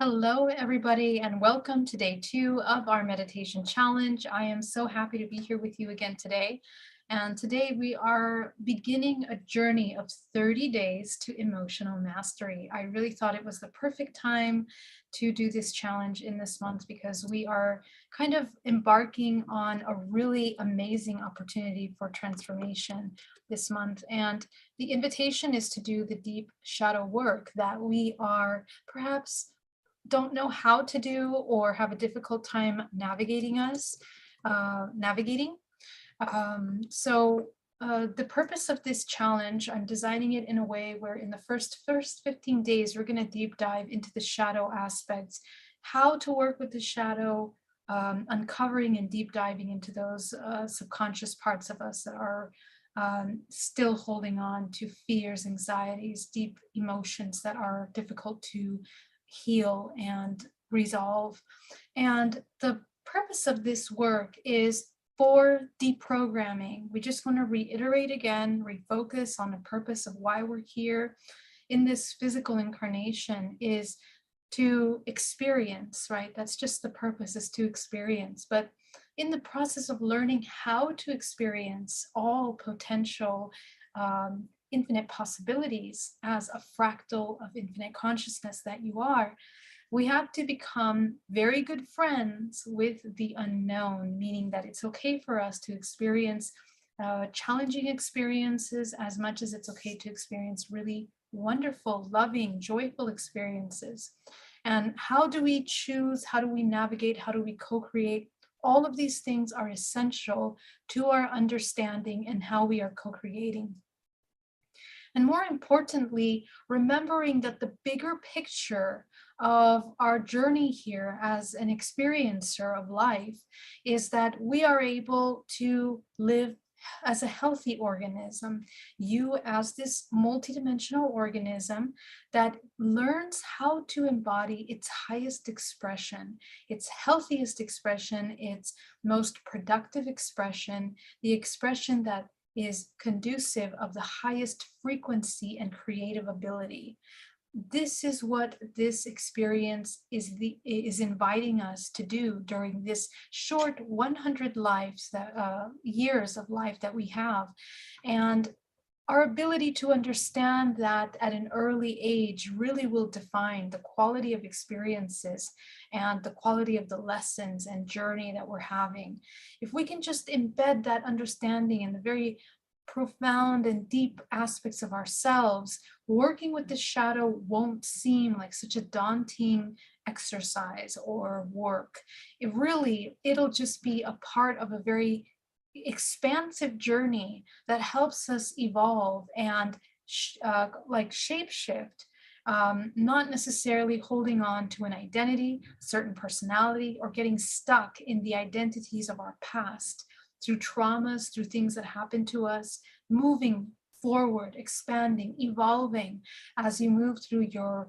Hello, everybody, and welcome to day 2 of our meditation challenge. I am so happy to be here with you again today. And today we are beginning a journey of 30 days to emotional mastery. I really thought it was the perfect time to do this challenge in this month because we are kind of embarking on a really amazing opportunity for transformation this month. And the invitation is to do the deep shadow work that we are perhaps don't know how to do or have a difficult time navigating. The purpose of this challenge, I'm designing it in a way where in the first 15 days, we're going to deep dive into the shadow aspects, how to work with the shadow, uncovering and deep diving into those subconscious parts of us that are still holding on to fears, anxieties, deep emotions that are difficult to heal and resolve. And the purpose of this work is for deprogramming. We just want to reiterate again, refocus on the purpose of why we're here in this physical incarnation is to experience, right? That's just the purpose, is to experience. But in the process of learning how to experience all potential infinite possibilities as a fractal of infinite consciousness that you are, we have to become very good friends with the unknown, meaning that it's okay for us to experience challenging experiences as much as it's okay to experience really wonderful, loving, joyful experiences. And how do we choose? How do we navigate? How do we co-create? All of these things are essential to our understanding and how we are co-creating. And more importantly, remembering that the bigger picture of our journey here as an experiencer of life is that we are able to live as a healthy organism, you as this multidimensional organism that learns how to embody its highest expression, its healthiest expression, its most productive expression, the expression that is conducive of the highest frequency and creative ability. This is what this experience is inviting us to do during this short 100 lives that years of life that we have. And our ability to understand that at an early age really will define the quality of experiences and the quality of the lessons and journey that we're having. If we can just embed that understanding in the very profound and deep aspects of ourselves, working with the shadow won't seem like such a daunting exercise or work. It'll just be a part of a very expansive journey that helps us evolve and shapeshift, not necessarily holding on to an identity, a certain personality, or getting stuck in the identities of our past through traumas, through things that happen to us, moving forward, expanding, evolving as you move through your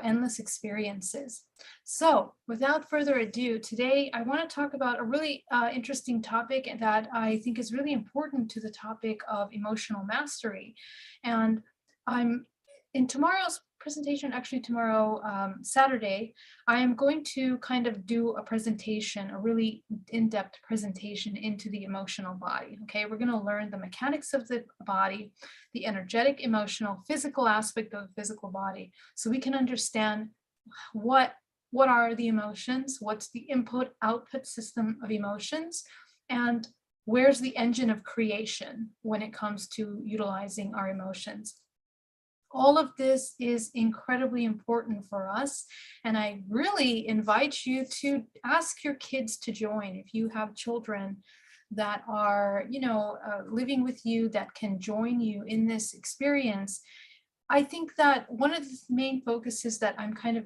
endless experiences. So, without further ado, today I want to talk about a really interesting topic that I think is really important to the topic of emotional mastery. And I'm in tomorrow's presentation, actually tomorrow, Saturday, I am going to kind of do a presentation, a really in-depth presentation into the emotional body. Okay, we're going to learn the mechanics of the body, the energetic, emotional, physical aspect of the physical body, so we can understand what are the emotions, what's the input-output system of emotions, and where's the engine of creation when it comes to utilizing our emotions. All of this is incredibly important for us. And I really invite you to ask your kids to join. If you have children that are, living with you that can join you in this experience, I think that one of the main focuses that I'm kind of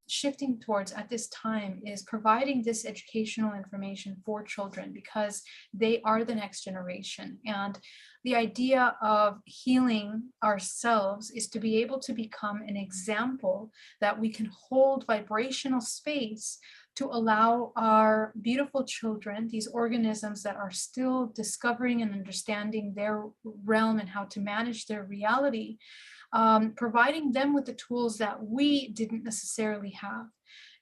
shifting towards at this time is providing this educational information for children because they are the next generation. And the idea of healing ourselves is to be able to become an example that we can hold vibrational space to allow our beautiful children, these organisms that are still discovering and understanding their realm and how to manage their reality, providing them with the tools that we didn't necessarily have.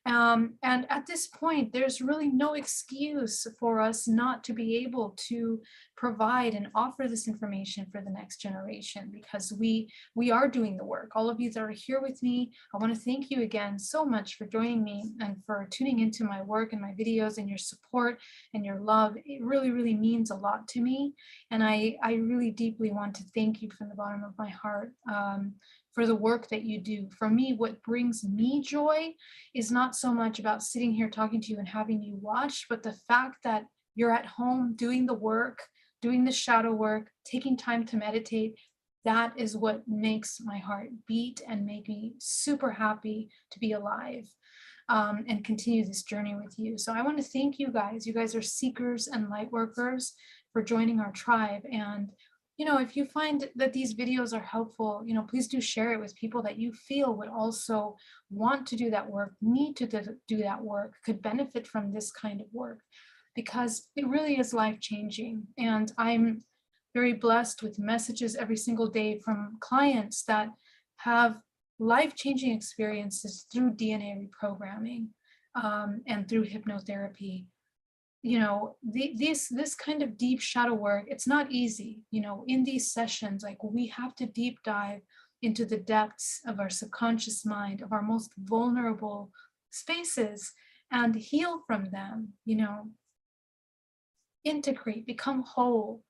And at this point, there's really no excuse for us not to be able to provide and offer this information for the next generation, because we are doing the work. All of you that are here with me, I want to thank you again so much for joining me and for tuning into my work and my videos, and your support and your love. It really, really means a lot to me. And I really deeply want to thank you from the bottom of my heart, for the work that you do. For me, what brings me joy is not so much about sitting here talking to you and having you watch, but the fact that you're at home doing the work, doing the shadow work, taking time to meditate. That is what makes my heart beat and make me super happy to be alive, and continue this journey with you. So I want to thank you guys. You guys are seekers and light workers for joining our tribe. And if you find that these videos are helpful, please do share it with people that you feel would also want to do that work, need to do that work, could benefit from this kind of work, because it really is life-changing. And I'm very blessed with messages every single day from clients that have life-changing experiences through DNA reprogramming, and through hypnotherapy. This kind of deep shadow work, it's not easy. In these sessions, like, we have to deep dive into the depths of our subconscious mind, of our most vulnerable spaces, and heal from them, integrate, become whole.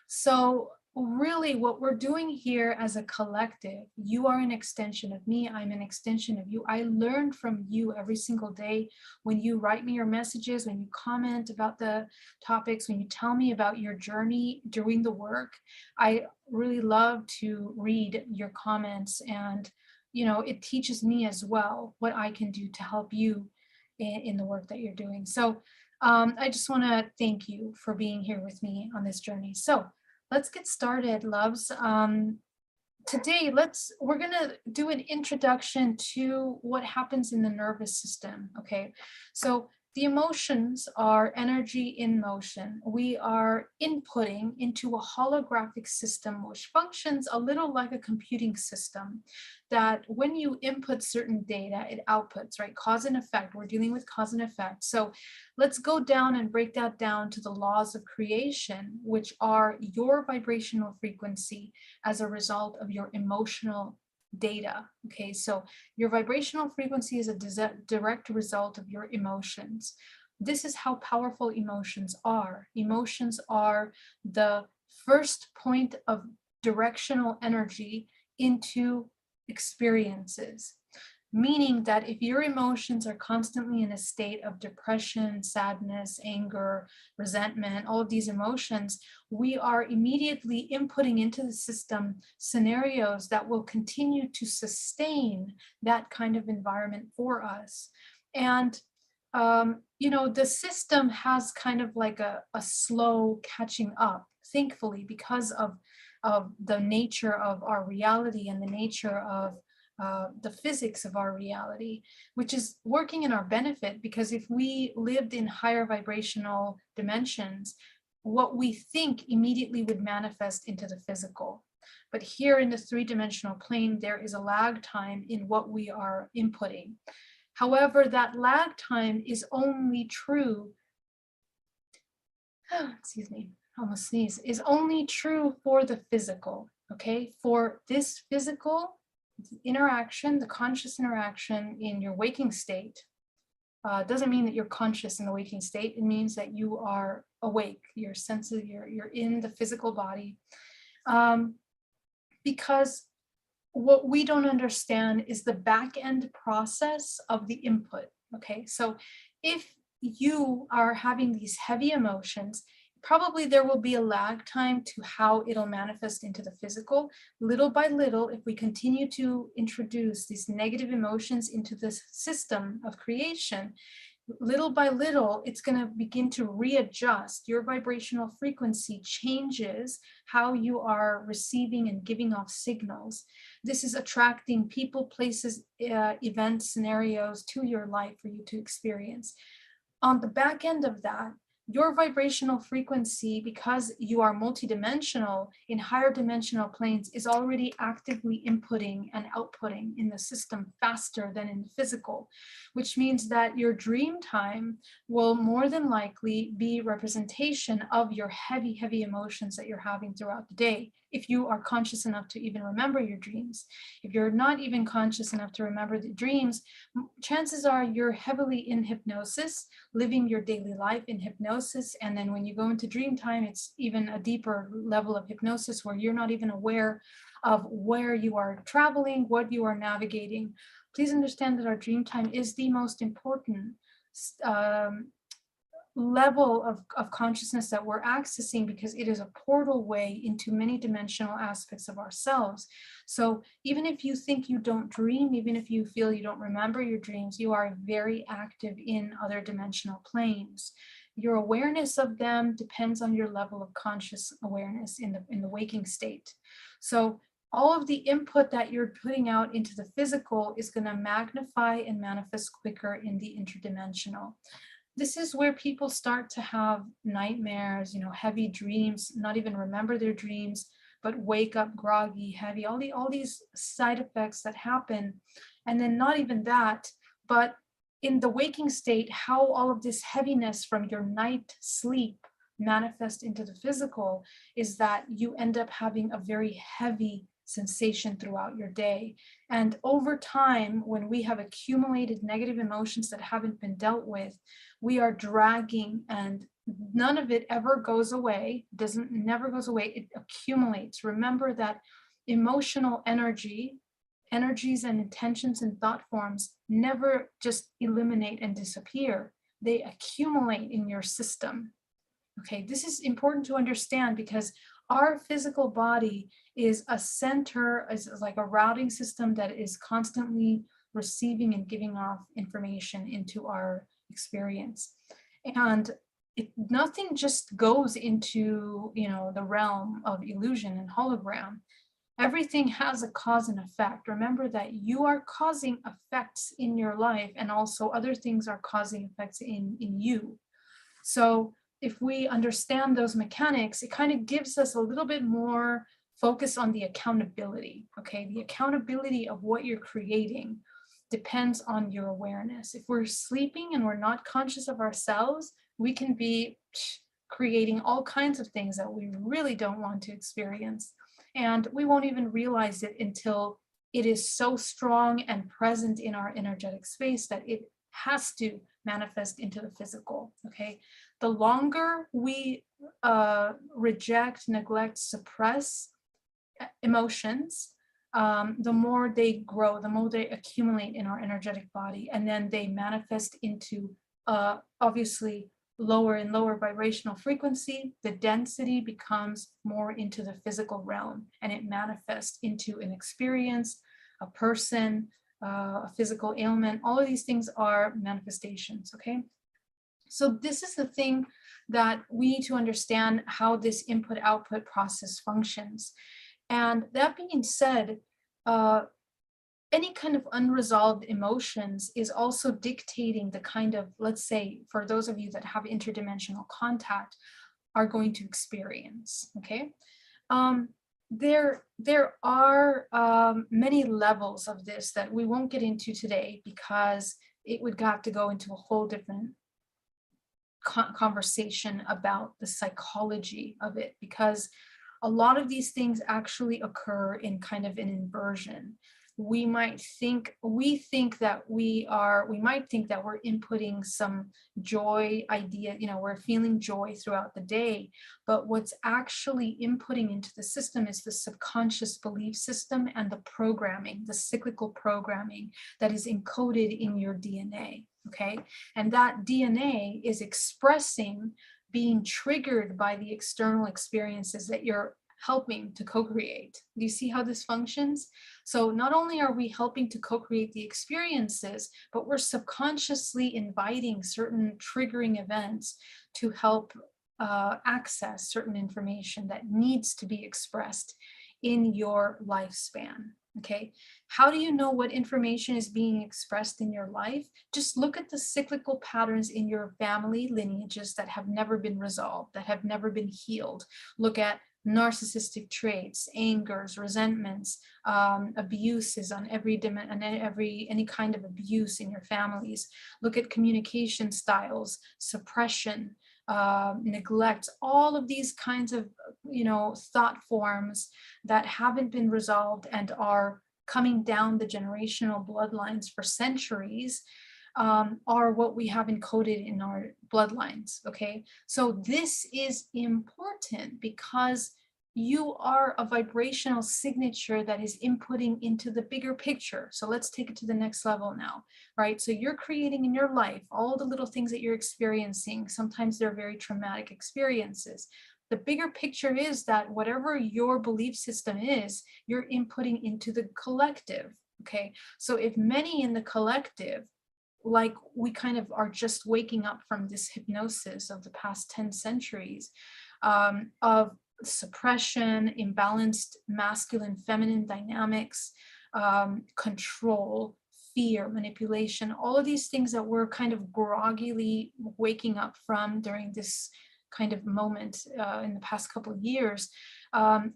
So really what we're doing here as a collective, you are an extension of me, I'm an extension of you. I learn from you every single day when you write me your messages, when you comment about the topics, when you tell me about your journey doing the work. I really love to read your comments, and it teaches me as well what I can do to help you in the work that you're doing. So I just want to thank you for being here with me on this journey. So let's get started, loves. Today, we're gonna do an introduction to what happens in the nervous system, okay? So the emotions are energy in motion. We are inputting into a holographic system, which functions a little like a computing system, that when you input certain data, it outputs, right? Cause and effect, we're dealing with cause and effect. So let's go down and break that down to the laws of creation, which are your vibrational frequency as a result of your emotional data. Okay, so your vibrational frequency is a direct result of your emotions. This is how powerful emotions are. Emotions are the first point of directional energy into experiences. Meaning that if your emotions are constantly in a state of depression, sadness, anger, resentment, all of these emotions, we are immediately inputting into the system scenarios that will continue to sustain that kind of environment for us. And the system has kind of like a slow catching up, thankfully, because of the nature of our reality and the nature of the physics of our reality, which is working in our benefit, because if we lived in higher vibrational dimensions, what we think immediately would manifest into the physical. But here in the three-dimensional plane, there is a lag time in what we are inputting. However, that lag time is only true, excuse me, almost sneeze, is only true for the physical, okay? For this physical interaction, the conscious interaction in your waking state, doesn't mean that you're conscious in the waking state. It means that you are awake, you're sensitive, you're in the physical body. Because what we don't understand is the back end process of the input, okay? So if you are having these heavy emotions, probably there will be a lag time to how it'll manifest into the physical. Little by little, if we continue to introduce these negative emotions into this system of creation, little by little, it's going to begin to readjust. Your vibrational frequency changes how you are receiving and giving off signals. This is attracting people, places, events, scenarios to your life for you to experience. On the back end of that, your vibrational frequency, because you are multidimensional in higher dimensional planes, is already actively inputting and outputting in the system faster than in the physical, which means that your dream time will more than likely be representation of your heavy, heavy emotions that you're having throughout the day. If you are conscious enough to even remember your dreams. If you're not even conscious enough to remember the dreams, chances are you're heavily in hypnosis, living your daily life in hypnosis. And then when you go into dream time, it's even a deeper level of hypnosis where you're not even aware of where you are traveling, what you are navigating. Please understand that our dream time is the most important level of consciousness that we're accessing, because it is a portal way into many dimensional aspects of ourselves. So even if you think you don't dream, even if you feel you don't remember your dreams, you are very active in other dimensional planes. Your awareness of them depends on your level of conscious awareness in the waking state. So all of the input that you're putting out into the physical is going to magnify and manifest quicker in the interdimensional. This is where people start to have nightmares, heavy dreams, not even remember their dreams, but wake up groggy, heavy, all these side effects that happen. And then not even that, but in the waking state, how all of this heaviness from your night sleep manifest into the physical is that you end up having a very heavy sensation throughout your day. And over time, when we have accumulated negative emotions that haven't been dealt with, we are dragging, and none of it ever goes away, never goes away, it accumulates. Remember that emotional energies and intentions and thought forms never just eliminate and disappear. They accumulate in your system. Okay, this is important to understand, because our physical body is a center, is like a routing system that is constantly receiving and giving off information into our experience. And nothing just goes into, the realm of illusion and hologram. Everything has a cause and effect. Remember that you are causing effects in your life, and also other things are causing effects in you. So if we understand those mechanics, it kind of gives us a little bit more focus on the accountability. Okay, the accountability of what you're creating depends on your awareness. If we're sleeping and we're not conscious of ourselves, we can be creating all kinds of things that we really don't want to experience. And we won't even realize it until it is so strong and present in our energetic space that it has to manifest into the physical. Okay, the longer we reject, neglect, suppress emotions, the more they grow, the more they accumulate in our energetic body, and then they manifest into obviously lower and lower vibrational frequency. The density becomes more into the physical realm, and it manifests into an experience, a person, a physical ailment. All of these things are manifestations. Okay, so this is the thing that we need to understand, how this input output process functions. And that being said, any kind of unresolved emotions is also dictating the kind of, let's say, for those of you that have interdimensional contact, are going to experience. Okay, there are many levels of this that we won't get into today, because it would have to go into a whole different conversation about the psychology of it, because a lot of these things actually occur in kind of an inversion. We might think that we might think that we're inputting some joy idea, we're feeling joy throughout the day, but what's actually inputting into the system is the subconscious belief system and the programming, the cyclical programming that is encoded in your DNA. Okay, and that DNA is expressing being triggered by the external experiences that you're helping to co-create. Do you see how this functions? So not only are we helping to co-create the experiences, but we're subconsciously inviting certain triggering events to help access certain information that needs to be expressed in your lifespan. Okay, How do you know what information is being expressed in your life? Just look at the cyclical patterns in your family lineages that have never been resolved, that have never been healed. Look at narcissistic traits, angers, resentments, abuses on any kind of abuse in your families. Look at communication styles, suppression, neglect, all of these kinds of thought forms that haven't been resolved and are coming down the generational bloodlines for centuries, are what we have encoded in our bloodlines. Okay, so this is important because you are a vibrational signature that is inputting into the bigger picture. So let's take it to the next level now, right? So you're creating in your life all the little things that you're experiencing. Sometimes they're very traumatic experiences. The bigger picture is that whatever your belief system is, you're inputting into the collective. Okay, so if many in the collective, like we kind of are just waking up from this hypnosis of the past 10 centuries, of suppression, imbalanced masculine feminine dynamics, control, fear, manipulation, all of these things that we're kind of groggily waking up from during this kind of moment in the past couple of years,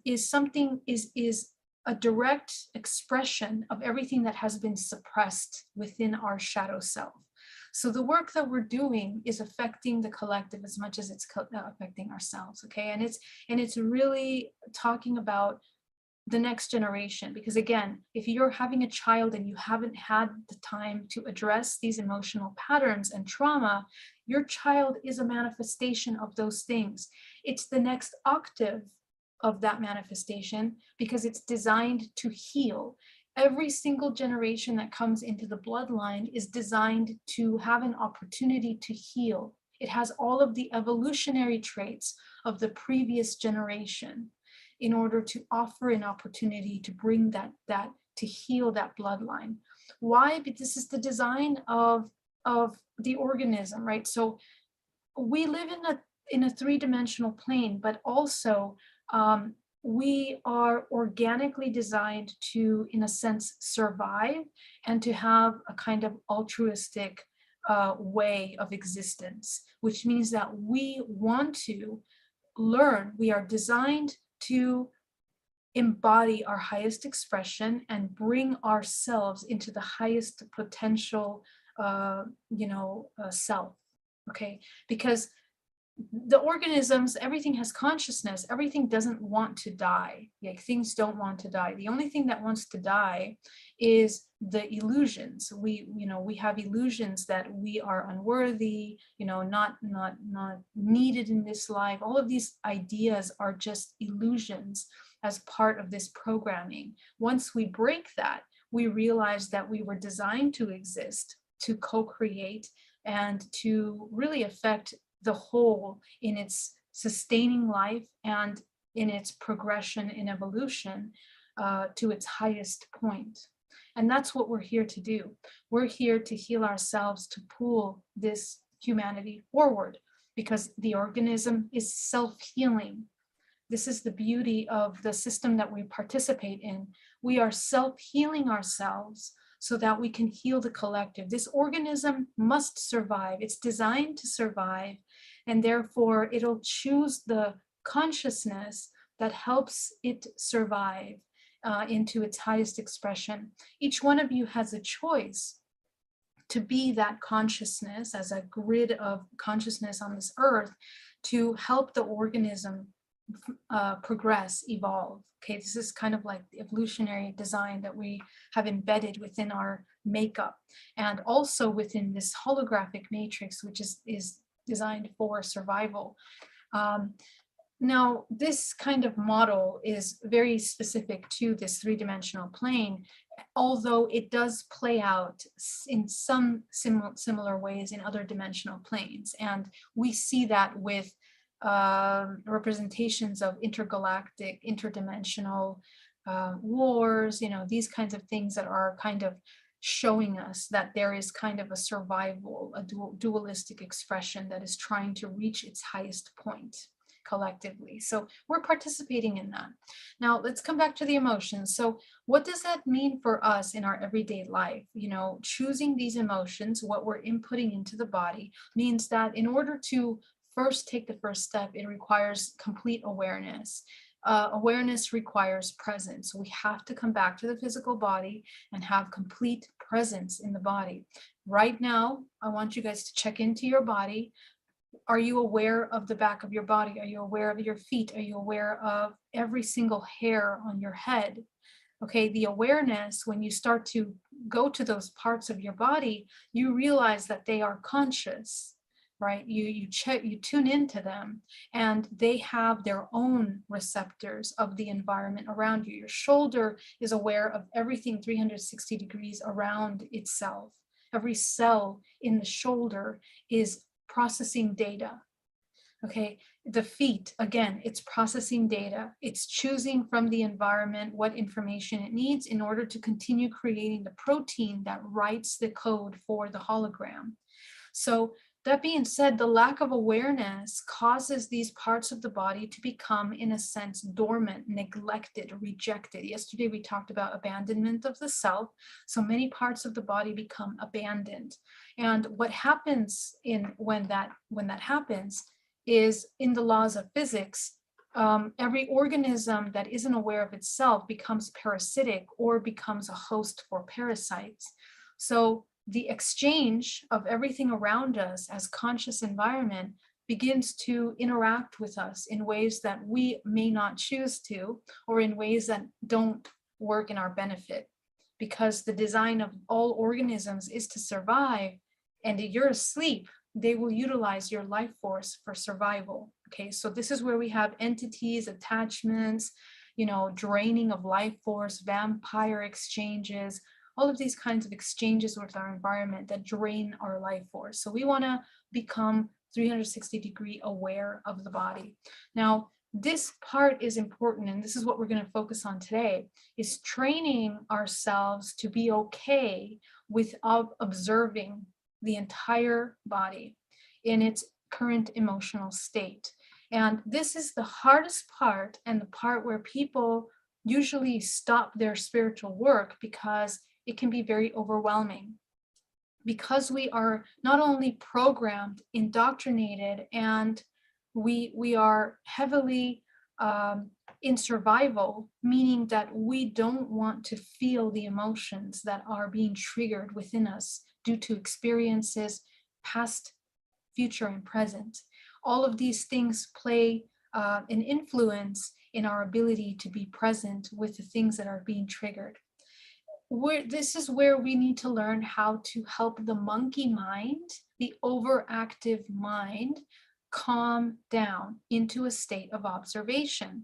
is a direct expression of everything that has been suppressed within our shadow self. So the work that we're doing is affecting the collective as much as it's affecting ourselves. Okay, and it's really talking about the next generation, because again, if you're having a child and you haven't had the time to address these emotional patterns and trauma, your child is a manifestation of those things. It's the next octave of that manifestation because it's designed to heal. Every single generation that comes into the bloodline is designed to have an opportunity to heal. It has all of the evolutionary traits of the previous generation in order to offer an opportunity to bring that to heal that bloodline. Why? Because this is the design of the organism, right? So we live in a three-dimensional plane, but also we are organically designed to, in a sense, survive and to have a kind of altruistic way of existence, which means that we want to learn. We are designed to embody our highest expression and bring ourselves into the highest potential self. Okay, because the organisms, everything has consciousness, everything doesn't want to die. Like, things don't want to die. The only thing that wants to die is the illusions. We have illusions that we are unworthy, not needed in this life. All of these ideas are just illusions as part of this programming. Once we break that, we realize that we were designed to exist, to co-create, and to really affect the whole in its sustaining life and in its progression in evolution to its highest point. And that's what we're here to do. We're here to heal ourselves, to pull this humanity forward, because the organism is self-healing. This is the beauty of the system that we participate in. We are self-healing ourselves so that we can heal the collective. This organism must survive. It's designed to survive, and therefore it'll choose the consciousness that helps it survive into its highest expression. Each one of you has a choice to be that consciousness as a grid of consciousness on this earth to help the organism progress, evolve. Okay, this is kind of like the evolutionary design that we have embedded within our makeup, and also within this holographic matrix, which is designed for survival. Now, this kind of model is very specific to this three-dimensional plane, although it does play out in some similar ways in other dimensional planes. And we see that with representations of intergalactic, interdimensional wars, these kinds of things that are kind of showing us that there is kind of a survival, a dualistic expression that is trying to reach its highest point. collectively. So we're participating in that. Now let's come back to the emotions. So what does that mean for us in our everyday life? You know, choosing these emotions, what we're inputting into the body, means that in order to first take the first step, it requires complete awareness. Awareness requires presence. We have to come back to the physical body and have complete presence in the body. Right now, I want you guys to check into your body. Are you aware of the back of your body? Are you aware of your feet? Are you aware of every single hair on your head? Okay, the awareness, when you start to go to those parts of your body, you realize that they are conscious, right? You check, you tune into them, and they have their own receptors of the environment around you. Your shoulder is aware of everything 360 degrees around itself. Every cell in the shoulder is processing data. Okay, the feet, again, it's processing data. It's choosing from the environment what information it needs in order to continue creating the protein that writes the code for the hologram. So that being said, the lack of awareness causes these parts of the body to become, in a sense, dormant, neglected, rejected. Yesterday, we talked about abandonment of the self. So many parts of the body become abandoned. And what happens when that happens is, in the laws of physics, every organism that isn't aware of itself becomes parasitic or becomes a host for parasites. So the exchange of everything around us as conscious environment begins to interact with us in ways that we may not choose to, or in ways that don't work in our benefit, because the design of all organisms is to survive. And if you're asleep, they will utilize your life force for survival. Okay, so this is where we have entities, attachments, you know, draining of life force, vampire exchanges, all of these kinds of exchanges with our environment that drain our life force. So we want to become 360-degree aware of the body. Now, this part is important, and this is what we're going to focus on today, is training ourselves to be okay with observing the entire body in its current emotional state. And this is the hardest part, and the part where people usually stop their spiritual work because it can be very overwhelming. Because we are not only programmed, indoctrinated, and we are heavily in survival, meaning that we don't want to feel the emotions that are being triggered within us due to experiences, past, future, and present. All of these things play an influence in our ability to be present with the things that are being triggered. This is where we need to learn how to help the monkey mind, the overactive mind, calm down into a state of observation.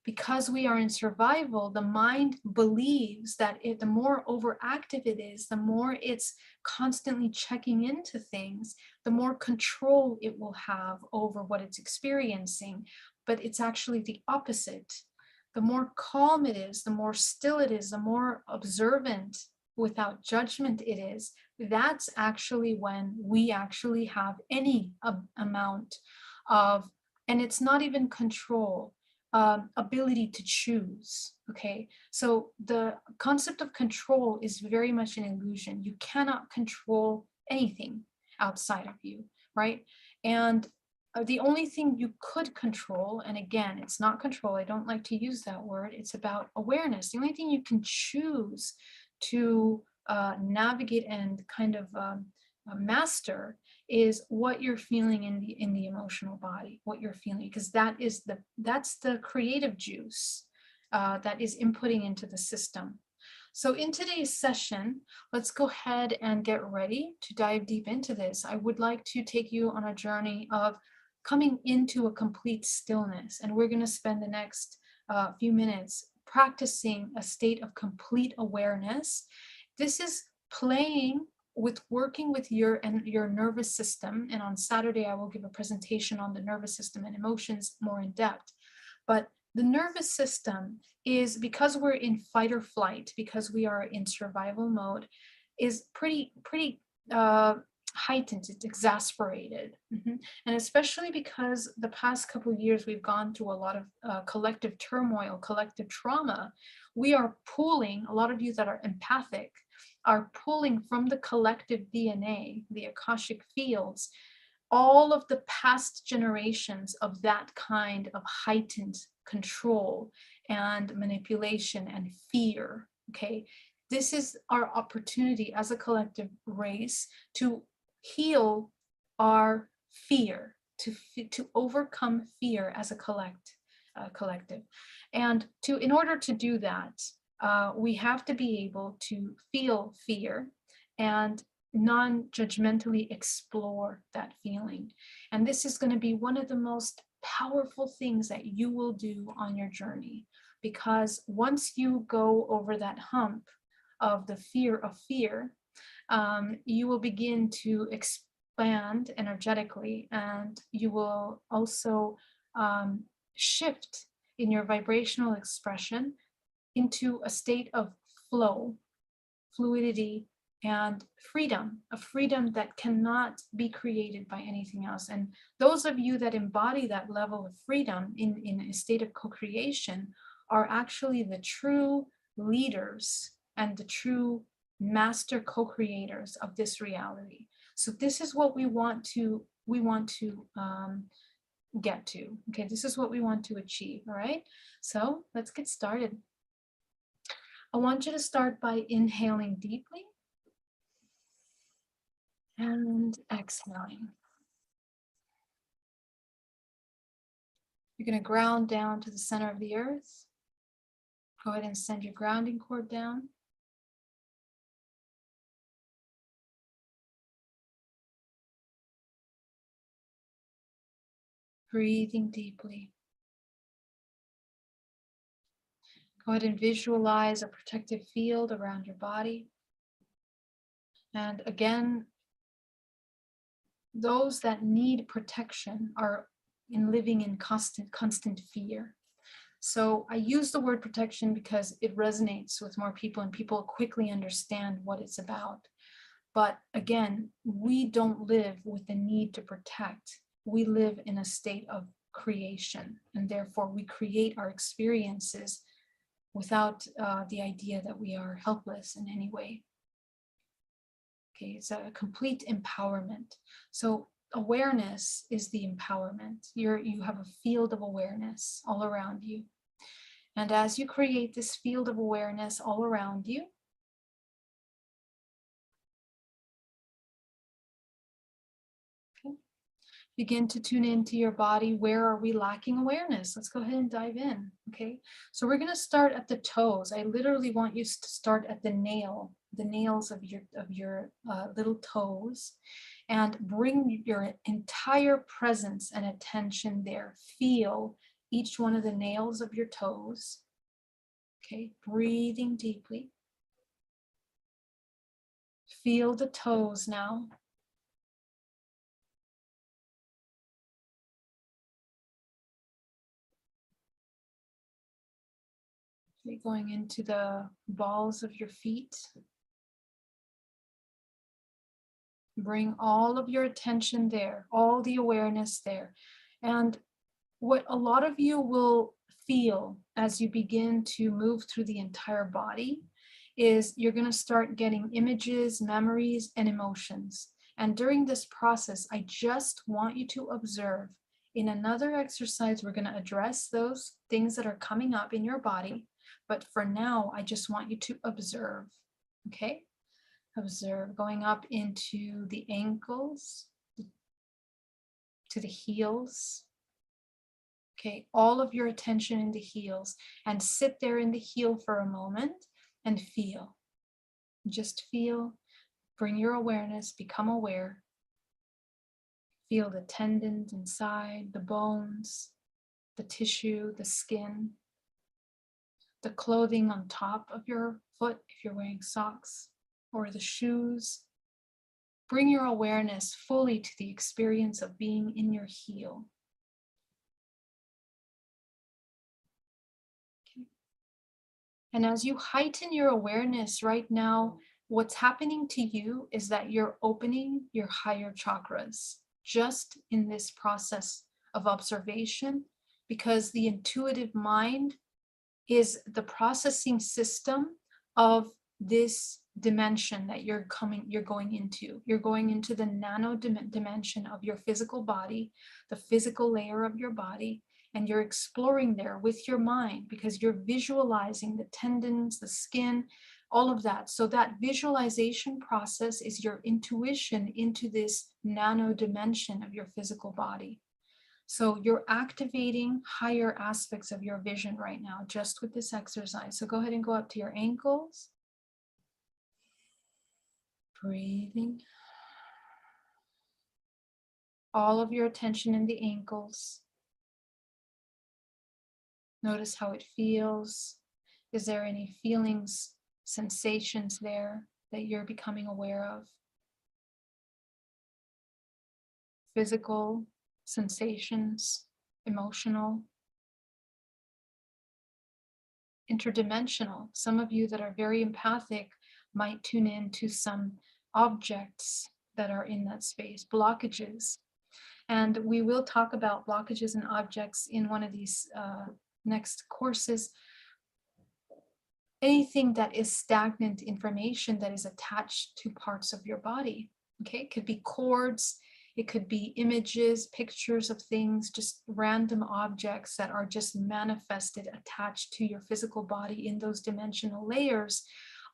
Because we are in survival, the mind believes that the more overactive it is, the more it's constantly checking into things, the more control it will have over what it's experiencing. But it's actually the opposite. The more calm it is, the more still it is, the more observant without judgment it is, that's actually when we actually have any amount of, and it's not even control, ability to choose. Okay, so the concept of control is very much an illusion. You cannot control anything outside of you, right? And the only thing you could control, and again, it's not control, I don't like to use that word, it's about awareness. The only thing you can choose to navigate and kind of master is what you're feeling in the emotional body, what you're feeling, because that's the creative juice that is inputting into the system. So in today's session, let's go ahead and get ready to dive deep into this. I would like to take you on a journey of coming into a complete stillness, and we're going to spend the next few minutes practicing a state of complete awareness. This is playing with working with your nervous system, and on Saturday I will give a presentation on the nervous system and emotions more in depth. But the nervous system is, because we're in fight or flight, because we are in survival mode, is pretty heightened, it's exasperated. And especially because the past couple of years we've gone through a lot of collective turmoil, collective trauma, we are pulling, a lot of you that are empathic are pulling from the collective DNA, the Akashic fields, all of the past generations of that kind of heightened control and manipulation and fear. Okay, this is our opportunity as a collective race to heal our fear, to overcome fear as a collective. And in order to do that, we have to be able to feel fear and non-judgmentally explore that feeling. And this is going to be one of the most powerful things that you will do on your journey, because once you go over that hump of the fear of fear, you will begin to expand energetically, and you will also shift in your vibrational expression into a state of flow, fluidity, and freedom, a freedom that cannot be created by anything else. And those of you that embody that level of freedom in a state of co-creation are actually the true leaders and the true master co-creators of this reality. So this is what we want to get to. Okay, this is what we want to achieve. All right, so let's get started. I want you to start by inhaling deeply and exhaling. You're going to ground down to the center of the earth. Go ahead and send your grounding cord down. Breathing deeply. Go ahead and visualize a protective field around your body. And again, those that need protection are living in constant fear. So I use the word protection because it resonates with more people and people quickly understand what it's about. But again, we don't live with the need to protect. We live in a state of creation, and therefore we create our experiences without the idea that we are helpless in any way. Okay, it's a complete empowerment. So awareness is the empowerment. You have a field of awareness all around you. And as you create this field of awareness all around you, begin to tune into your body. Where are we lacking awareness? Let's go ahead and dive in. Okay, so we're going to start at the toes. I literally want you to start at the nails of your little toes, and bring your entire presence and attention there. Feel each one of the nails of your toes. Okay, breathing deeply. Feel the toes now. Going into the balls of your feet. Bring all of your attention there, all the awareness there. And what a lot of you will feel as you begin to move through the entire body is you're going to start getting images, memories, and emotions. And during this process, I just want you to observe. In another exercise, we're going to address those things that are coming up in your body. But for now, I just want you to observe, okay? Observe going up into the ankles, to the heels. Okay, all of your attention in the heels, and sit there in the heel for a moment and feel. Just feel, bring your awareness, become aware. Feel the tendons inside, the bones, the tissue, the skin, the clothing on top of your foot if you're wearing socks, or the shoes. Bring your awareness fully to the experience of being in your heel. Okay. And as you heighten your awareness right now, What's happening to you is that you're opening your higher chakras just in this process of observation, because the intuitive mind is the processing system of this dimension that you're going into. You're going into the nano dimension of your physical body, the physical layer of your body, and you're exploring there with your mind, because you're visualizing the tendons, the skin, all of that. So that visualization process is your intuition into this nano dimension of your physical body. So you're activating higher aspects of your vision right now, just with this exercise. So go ahead and go up to your ankles. Breathing. All of your attention in the ankles. Notice how it feels. Is there any feelings, sensations there that you're becoming aware of? Physical sensations, emotional, interdimensional. Some of you that are very empathic might tune in to some objects that are in that space, blockages. And we will talk about blockages and objects in one of these next courses. Anything that is stagnant information that is attached to parts of your body. Okay, it could be cords, it could be images, pictures of things, just random objects that are just manifested, attached to your physical body in those dimensional layers,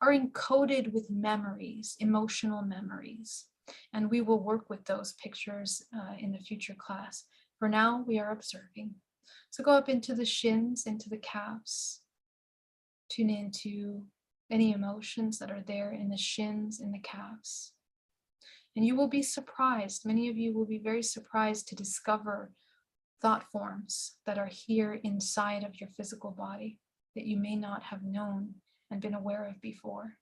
are encoded with memories, emotional memories. And we will work with those pictures in the future class. For now, we are observing. So go up into the shins, into the calves. Tune into any emotions that are there in the shins, in the calves. And you will be surprised, many of you will be very surprised to discover thought forms that are here inside of your physical body that you may not have known and been aware of before.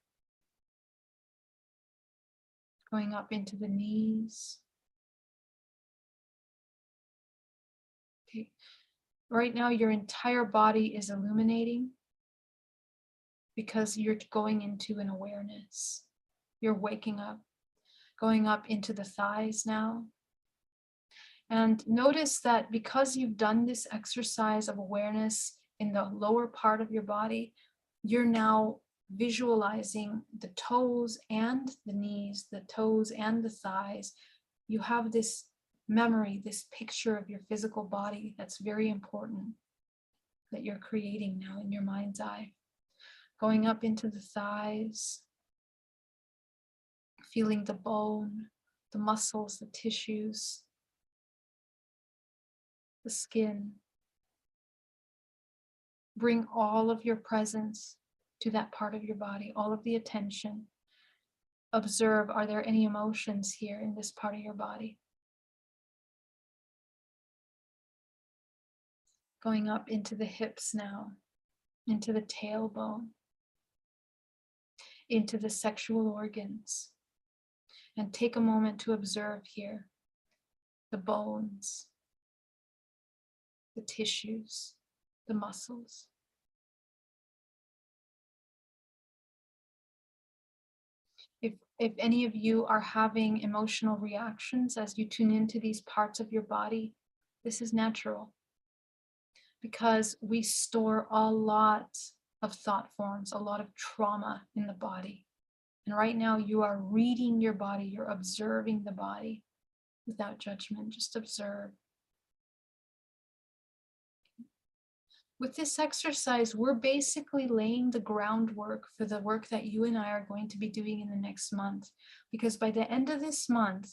Going up into the knees. Okay. Right now, your entire body is illuminating because you're going into an awareness. You're waking up. Going up into the thighs now. And notice that because you've done this exercise of awareness in the lower part of your body, you're now visualizing the toes and the knees, the toes and the thighs. You have this memory, this picture of your physical body that's very important that you're creating now in your mind's eye. Going up into the thighs, feeling the bone, the muscles, the tissues, the skin. Bring all of your presence to that part of your body, all of the attention. Observe, are there any emotions here in this part of your body? Going up into the hips now, into the tailbone, into the sexual organs. And take a moment to observe here the bones, the tissues, the muscles. If any of you are having emotional reactions as you tune into these parts of your body, this is natural because we store a lot of thought forms, a lot of trauma in the body. And right now you are reading your body, you're observing the body without judgment, just observe. With this exercise, we're basically laying the groundwork for the work that you and I are going to be doing in the next month. Because by the end of this month,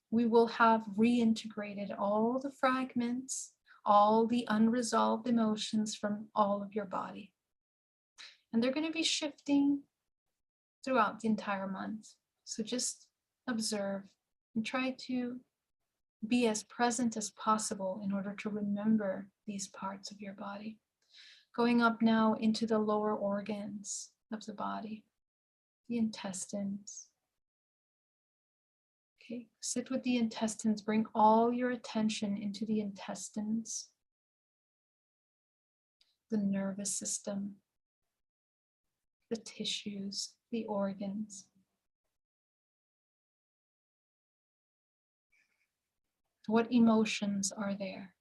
we will have reintegrated all the fragments, all the unresolved emotions from all of your body. And they're going to be shifting throughout the entire month. So just observe and try to be as present as possible in order to remember these parts of your body. Going up now into the lower organs of the body, the intestines. Okay, sit with the intestines, bring all your attention into the intestines, the nervous system, the tissues, the organs. What emotions are there?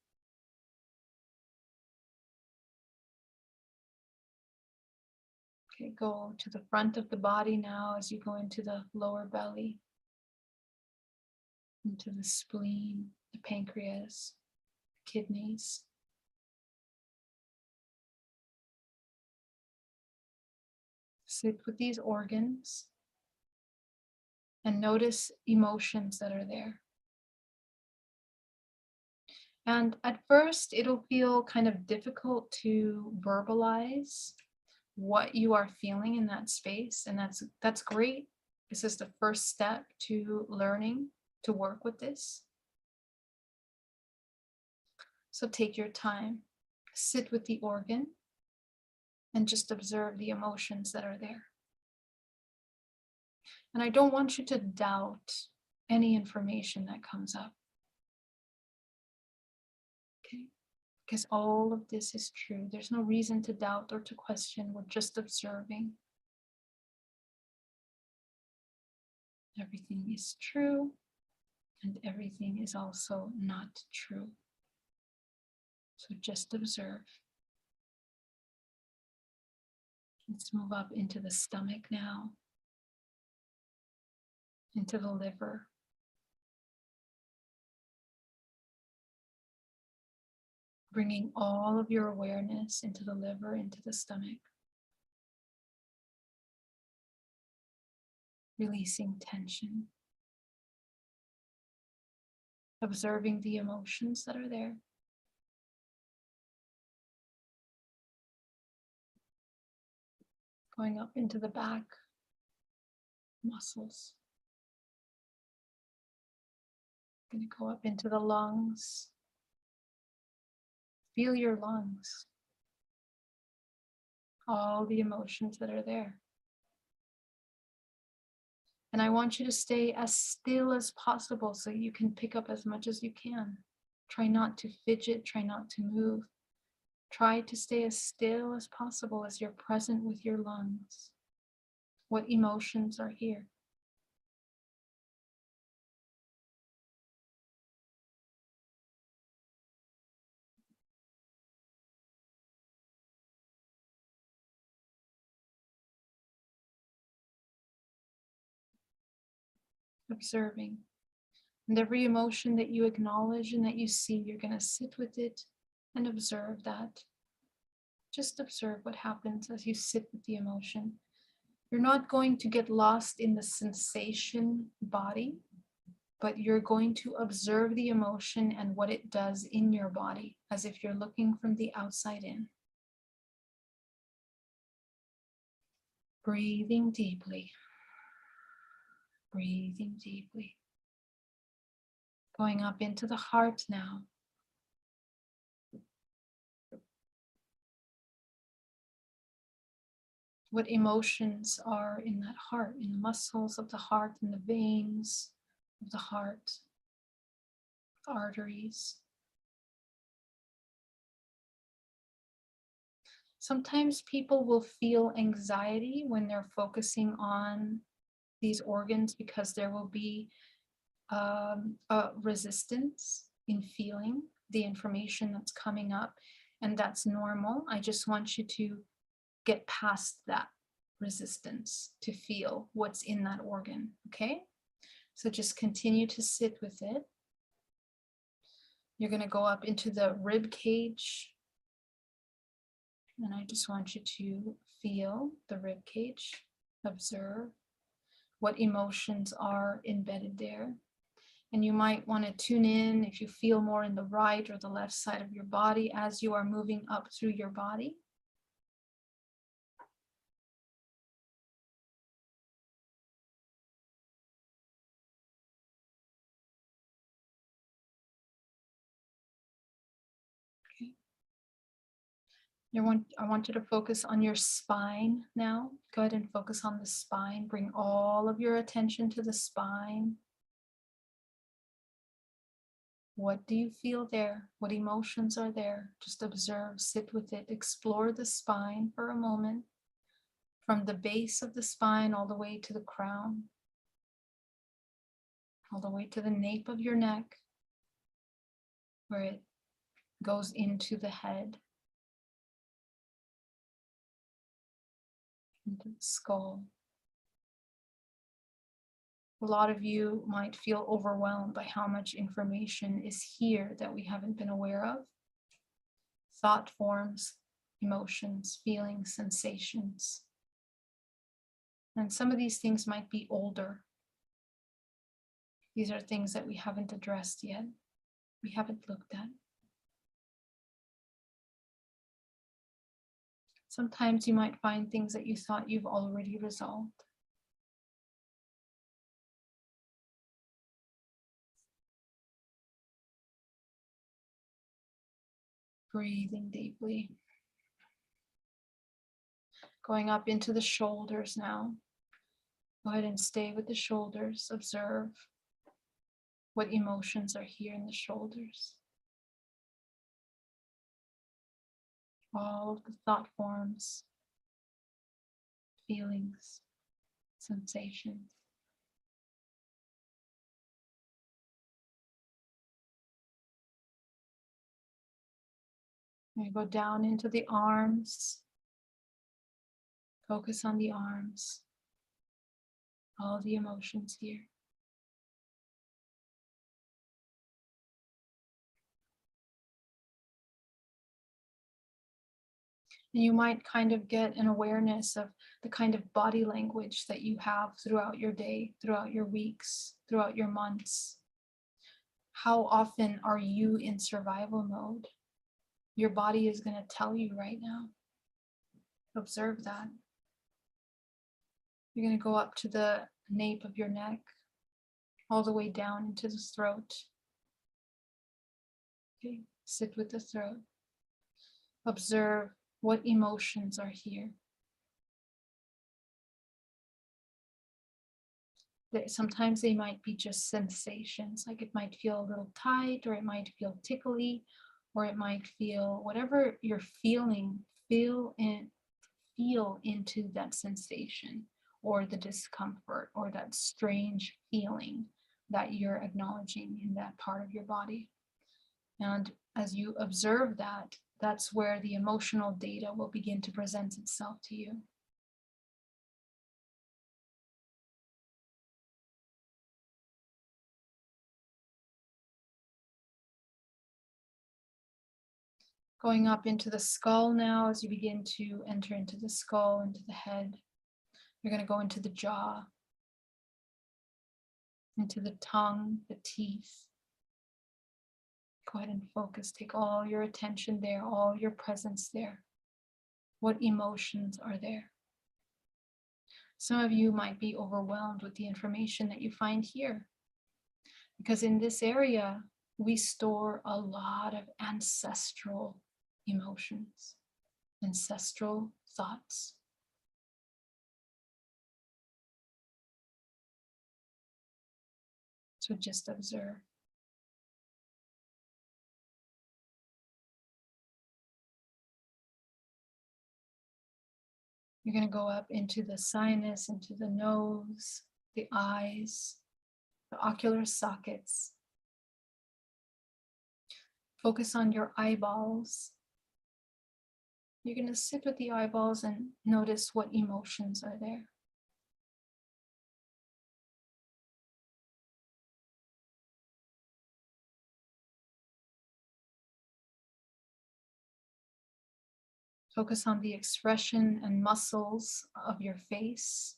Okay, go to the front of the body now as you go into the lower belly, into the spleen, the pancreas, kidneys. Sit with these organs and notice emotions that are there. And at first, it'll feel kind of difficult to verbalize what you are feeling in that space, and that's great. This is the first step to learning to work with this. So take your time, sit with the organ, and just observe the emotions that are there. And I don't want you to doubt any information that comes up. Okay? Because all of this is true. There's no reason to doubt or to question. We're just observing. Everything is true, and everything is also not true. So just observe. Let's move up into the stomach now, into the liver. Bringing all of your awareness into the liver, into the stomach. Releasing tension. Observing the emotions that are there. Going up into the back muscles. Going to go up into the lungs. Feel your lungs. All the emotions that are there. And I want you to stay as still as possible so you can pick up as much as you can. Try not to fidget, try not to move. Try to stay as still as possible as you're present with your lungs. What emotions are here? Observing. And every emotion that you acknowledge and that you see, you're going to sit with it and observe that. Just observe what happens as you sit with the emotion. You're not going to get lost in the sensation body, but you're going to observe the emotion and what it does in your body, as if you're looking from the outside in. Breathing deeply. Breathing deeply. Going up into the heart now. What emotions are in that heart, in the muscles of the heart, in the veins of the heart, the arteries. Sometimes people will feel anxiety when they're focusing on these organs because there will be a resistance in feeling the information that's coming up, and that's normal. I just want you to get past that resistance to feel what's in that organ, okay? So just continue to sit with it. You're going to go up into the rib cage, and I just want you to feel the rib cage, observe what emotions are embedded there. And you might want to tune in if you feel more in the right or the left side of your body as you are moving up through your body. Okay. I want you to focus on your spine now. Go ahead and focus on the spine. Bring all of your attention to the spine. What do you feel there? What emotions are there? Just observe, sit with it, explore the spine for a moment, from the base of the spine all the way to the crown, all the way to the nape of your neck. where it goes into the head, into the skull. A lot of you might feel overwhelmed by how much information is here that we haven't been aware of. Thought forms, emotions, feelings, sensations. And some of these things might be older. These are things that we haven't addressed yet, we haven't looked at. Sometimes you might find things that you thought you've already resolved. Breathing deeply. Going up into the shoulders now. Go ahead and stay with the shoulders. Observe what emotions are here in the shoulders. All of the thought forms, feelings, sensations. You go down into the arms. Focus on the arms. All the emotions here. And you might kind of get an awareness of the kind of body language that you have throughout your day, throughout your weeks, throughout your months. How often are you in survival mode? Your body is going to tell you right now. Observe that. You're going to go up to the nape of your neck, all the way down into the throat. Okay, sit with the throat. Observe what emotions are here. Sometimes they might be just sensations, like it might feel a little tight, or it might feel tickly, or it might feel whatever you're feeling, feel into that sensation, or the discomfort, or that strange feeling that you're acknowledging in that part of your body. And as you observe that, that's where the emotional data will begin to present itself to you. Going up into the skull now, as you begin to enter into the skull, into the head. You're going to go into the jaw, into the tongue, the teeth. Go ahead and focus. Take all your attention there, all your presence there. What emotions are there? Some of you might be overwhelmed with the information that you find here, because in this area, we store a lot of ancestral emotions, ancestral thoughts. So just observe. You're going to go up into the sinus, into the nose, the eyes, the ocular sockets. Focus on your eyeballs. You're going to sit with the eyeballs and notice what emotions are there. Focus on the expression and muscles of your face.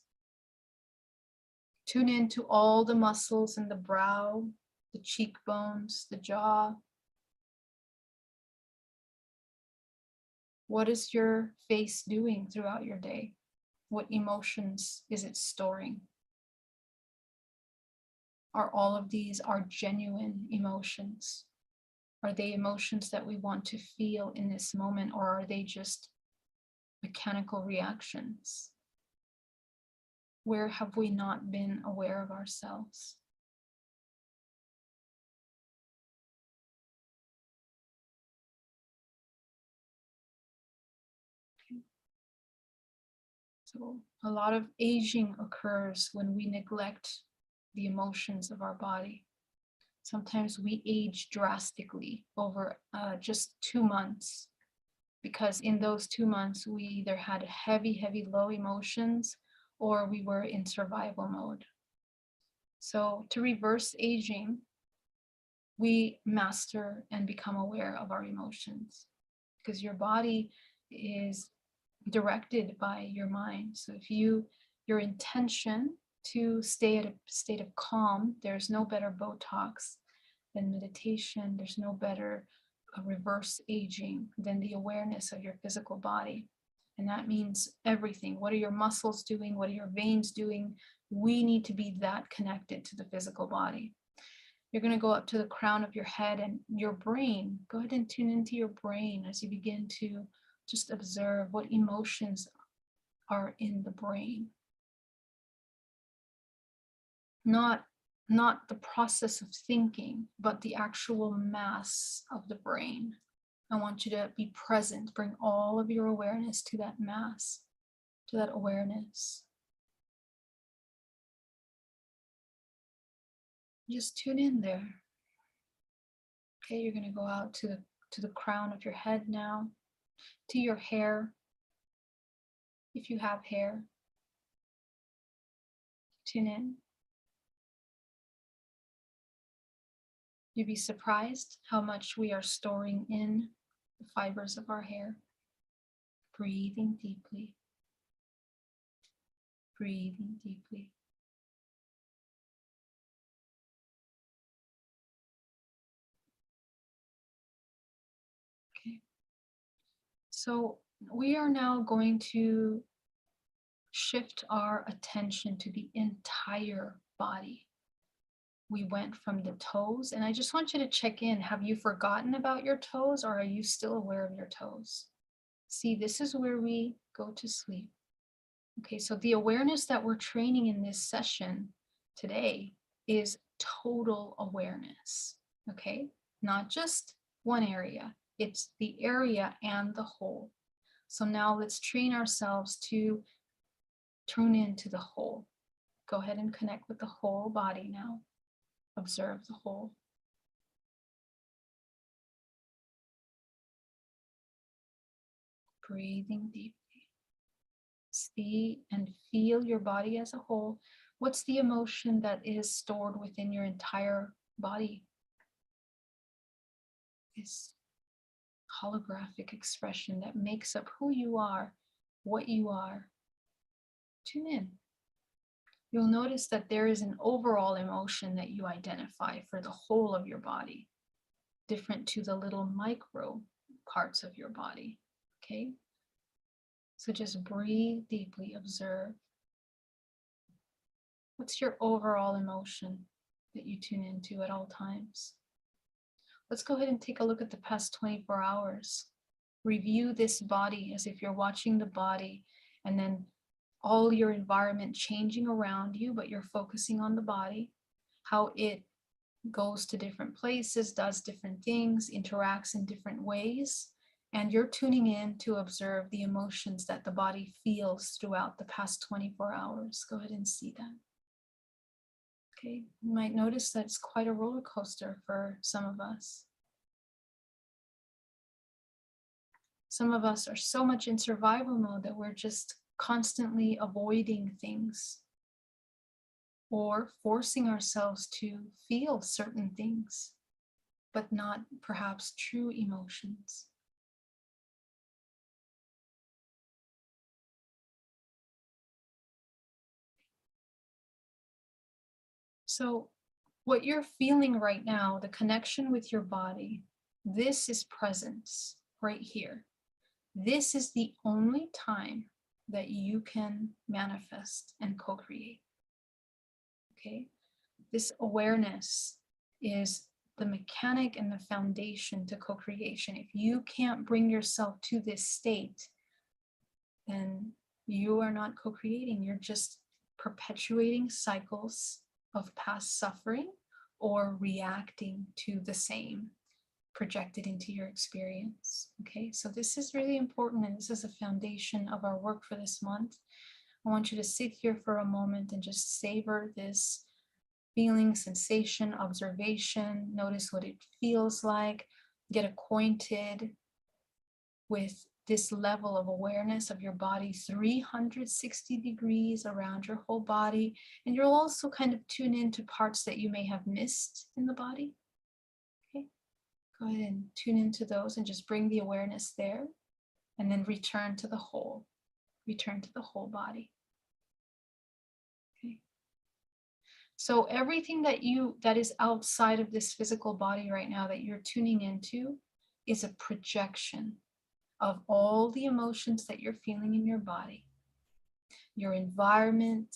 Tune into all the muscles in the brow, the cheekbones, the jaw. What is your face doing throughout your day? What emotions is it storing? Are all of these our genuine emotions? Are they emotions that we want to feel in this moment, or are they just mechanical reactions? Where have we not been aware of ourselves? Okay. So a lot of aging occurs when we neglect the emotions of our body. Sometimes we age drastically over just 2 months, because in those 2 months, we either had heavy low emotions or we were in survival mode. So to reverse aging, we master and become aware of our emotions, because your body is directed by your mind. So if your intention to stay at a state of calm, there's no better Botox than meditation. There's no better reverse aging than the awareness of your physical body. And that means everything. What are your muscles doing? What are your veins doing? We need to be that connected to the physical body. You're going to go up to the crown of your head and your brain. Go ahead and tune into your brain as you begin to just observe what emotions are in the brain. Not the process of thinking, but the actual mass of the brain. I want you to be present. Bring all of your awareness to that mass, to that awareness. Just tune in there. Okay, you're going to go out to the crown of your head now, to your hair. If you have hair, tune in. You'd be surprised how much we are storing in the fibers of our hair. Breathing deeply. Breathing deeply. Okay. So we are now going to shift our attention to the entire body. We went from the toes, and I just want you to check in. Have you forgotten about your toes, or are you still aware of your toes? See, this is where we go to sleep. Okay, so the awareness that we're training in this session today is total awareness, okay? Not just one area, it's the area and the whole. So now let's train ourselves to tune into the whole. Go ahead and connect with the whole body now. Observe the whole. Breathing deeply. See and feel your body as a whole. What's the emotion that is stored within your entire body? This holographic expression that makes up who you are, what you are. Tune in. You'll notice that there is an overall emotion that you identify for the whole of your body, different to the little micro parts of your body, okay? So just breathe deeply, observe. What's your overall emotion that you tune into at all times? Let's go ahead and take a look at the past 24 hours. Review this body as if you're watching the body, and then all your environment changing around you, but you're focusing on the body, how it goes to different places, does different things, interacts in different ways, and you're tuning in to observe the emotions that the body feels throughout the past 24 hours. Go ahead and see that. Okay, you might notice that it's quite a roller coaster for some of us. Some of us are so much in survival mode that we're just constantly avoiding things or forcing ourselves to feel certain things, but not perhaps true emotions. So what you're feeling right now, the connection with your body, this is presence right here. This is the only time that you can manifest and co-create. Okay? This awareness is the mechanic and the foundation to co-creation. If you can't bring yourself to this state, then you are not co-creating. You're just perpetuating cycles of past suffering or reacting to the same projected into your experience. Okay, so this is really important, and this is a foundation of our work for this month. I want you to sit here for a moment and just savor this feeling, sensation, observation. Notice what it feels like. Get acquainted with this level of awareness of your body 360 degrees around your whole body. And you'll also kind of tune into parts that you may have missed in the body. Okay, go ahead and tune into those and just bring the awareness there, and then return to the whole. Return to the whole body. Okay. So everything that is outside of this physical body right now that you're tuning into is a projection of all the emotions that you're feeling in your body, your environment,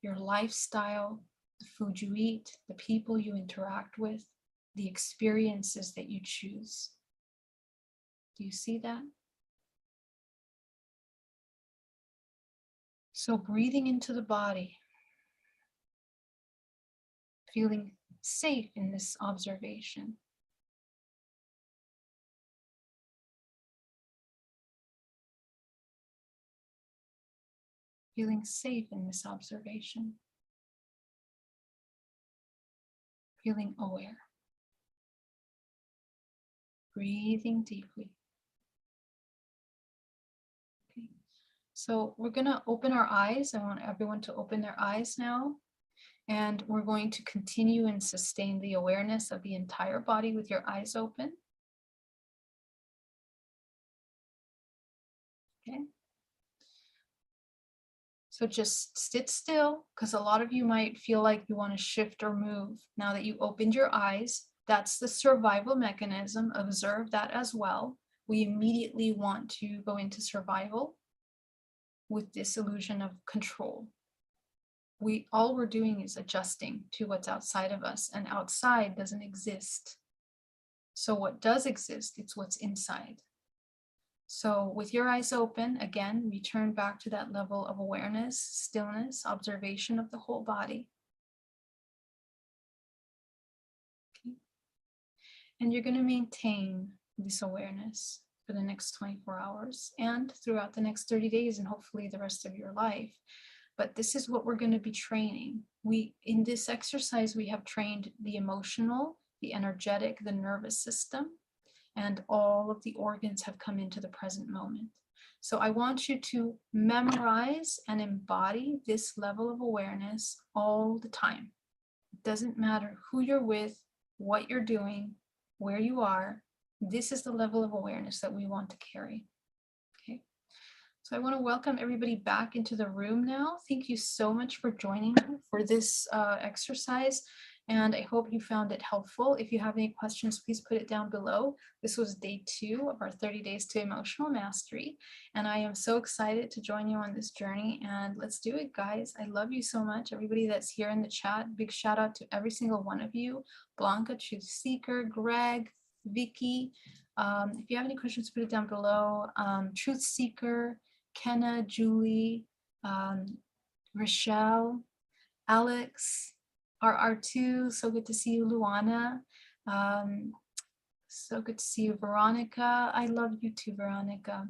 your lifestyle, the food you eat, the people you interact with, the experiences that you choose. Do you see that? So breathing into the body, feeling safe in this observation. Feeling safe in this observation. Feeling aware. Breathing deeply. Okay. So we're going to open our eyes. I want everyone to open their eyes now. And we're going to continue and sustain the awareness of the entire body with your eyes open. Okay. So just sit still, because a lot of you might feel like you want to shift or move. Now that you opened your eyes, that's the survival mechanism. Observe that as well. We immediately want to go into survival with this illusion of control. All we're doing is adjusting to what's outside of us, and outside doesn't exist. So what does exist, it's what's inside. So with your eyes open, again, return back to that level of awareness, stillness, observation of the whole body. Okay. And you're going to maintain this awareness for the next 24 hours and throughout the next 30 days and hopefully the rest of your life. But this is what we're going to be training. In this exercise, we have trained the emotional, the energetic, the nervous system, and all of the organs have come into the present moment. So I want you to memorize and embody this level of awareness all the time. It doesn't matter who you're with, what you're doing, where you are. This is the level of awareness that we want to carry. Okay. So I want to welcome everybody back into the room now. Thank you so much for joining me for this exercise. And I hope you found it helpful. If you have any questions, please put it down below. This was day 2 of our 30 Days to Emotional Mastery. And I am so excited to join you on this journey. And let's do it, guys. I love you so much. Everybody that's here in the chat, big shout out to every single one of you. Blanca, Truth Seeker, Greg, Vicky. If you have any questions, put it down below. Truth Seeker, Kenna, Julie, Rochelle, Alex, RR2, so good to see you, Luana. So good to see you, Veronica. I love you too, Veronica.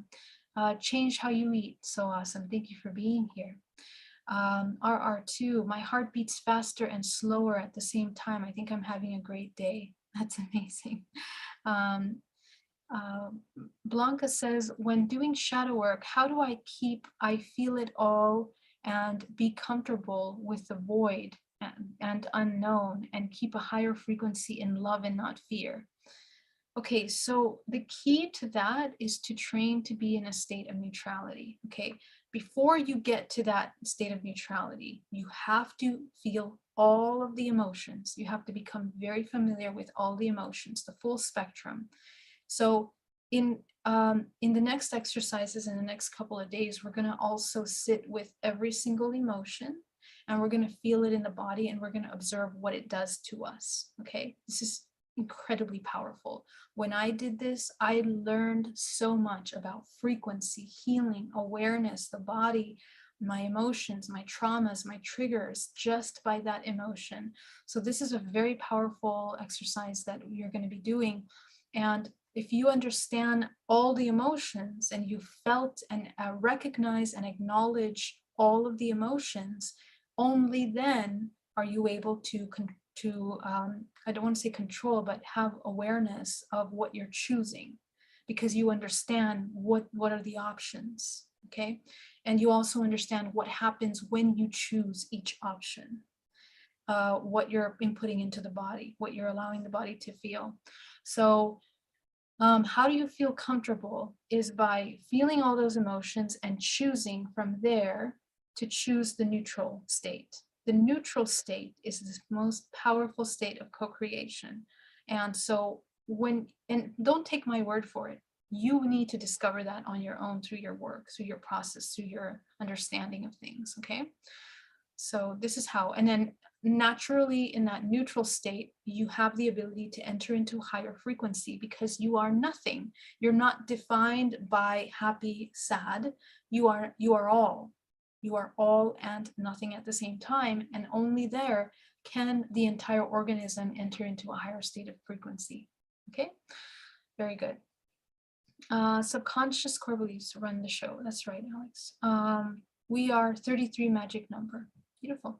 Change how you eat, so awesome. Thank you for being here. RR2, my heart beats faster and slower at the same time. I think I'm having a great day. That's amazing. Blanca says, when doing shadow work, how do I feel it all and be comfortable with the void and unknown and keep a higher frequency in love and not fear? Okay, so the key to that is to train to be in a state of neutrality. Okay, before you get to that state of neutrality, you have to feel all of the emotions. You have to become very familiar with all the emotions, the full spectrum. So in the next exercises in the next couple of days, we're going to also sit with every single emotion and we're going to feel it in the body and we're going to observe what it does to us. Okay, this is incredibly powerful. When I did this, I learned so much about frequency, healing, awareness, the body, my emotions, my traumas, my triggers, just by that emotion. So this is a very powerful exercise that you're going to be doing. And if you understand all the emotions and you felt and recognize and acknowledge all of the emotions, only then Are you able to I don't want to say control, but have awareness of what you're choosing, because you understand what are the options, okay? And you also understand what happens when you choose each option, what you're inputting into the body, what you're allowing the body to feel. So how do you feel comfortable is by feeling all those emotions and choosing from there to choose the neutral state. The neutral state is the most powerful state of co-creation. And so and don't take my word for it. You need to discover that on your own through your work, through your process, through your understanding of things, okay? So this is how, and then naturally in that neutral state, you have the ability to enter into higher frequency because you are nothing. You're not defined by happy, sad. You are all. You are all and nothing at the same time. And only there can the entire organism enter into a higher state of frequency. Okay, very good. Subconscious core beliefs run the show. That's right, Alex. We are 33 magic number. Beautiful.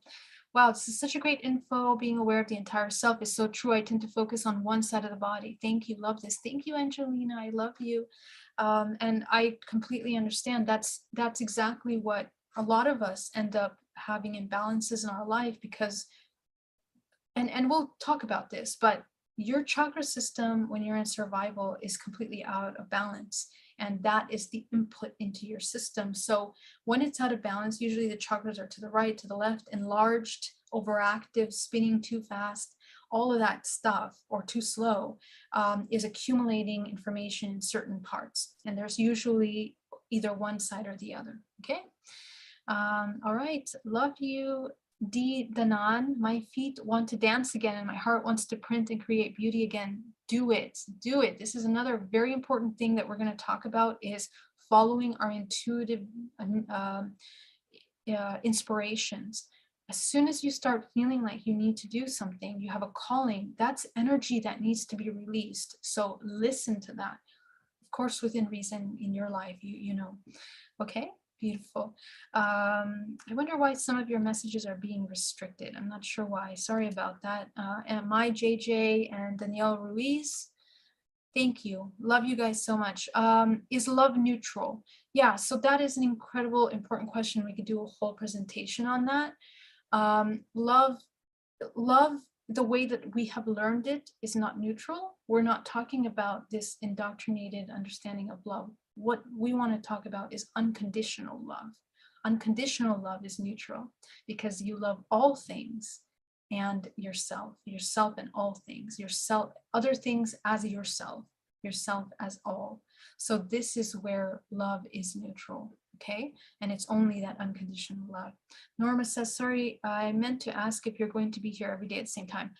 Wow, this is such a great info. Being aware of the entire self is so true. I tend to focus on one side of the body. Thank you. Love this. Thank you, Angelina. I love you. And I completely understand. That's exactly what a lot of us end up having imbalances in our life because, and we'll talk about this, but your chakra system when you're in survival is completely out of balance. And that is the input into your system. So when it's out of balance, usually the chakras are to the right, to the left, enlarged, overactive, spinning too fast, all of that stuff, or too slow, is accumulating information in certain parts. And there's usually either one side or the other, okay? All right, love you. D. Danan, my feet want to dance again and my heart wants to print and create beauty again. Do it, do it. This is another very important thing that we're going to talk about is following our intuitive inspirations. As soon as you start feeling like you need to do something, you have a calling, that's energy that needs to be released. So listen to that. Of course, within reason in your life, you know, okay? Beautiful. I wonder why some of your messages are being restricted. I'm not sure why. Sorry about that. And my JJ and Danielle Ruiz, thank you. Love you guys so much. Is love neutral? Yeah, so that is an incredible, important question. We could do a whole presentation on that. Love, the way that we have learned it is not neutral. We're not talking about this indoctrinated understanding of love. What we want to talk about is unconditional love. Unconditional love is neutral because you love all things and yourself and all things, yourself, other things as yourself as all. So this is where love is neutral, okay? And it's only that unconditional love. Norma says, sorry, I meant to ask if you're going to be here every day at the same time.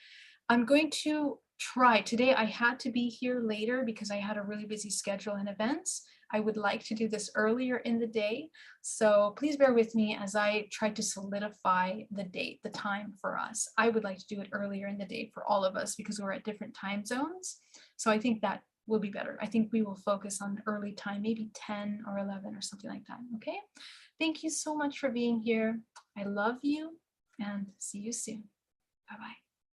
I'm going to try. Today I had to be here later because I had a really busy schedule and events. I would like to do this earlier in the day. So please bear with me as I try to solidify the date, the time for us. I would like to do it earlier in the day for all of us because we're at different time zones. So I think that will be better. I think we will focus on early time, maybe 10 or 11 or something like that, okay? Thank you so much for being here. I love you and see you soon. Bye-bye.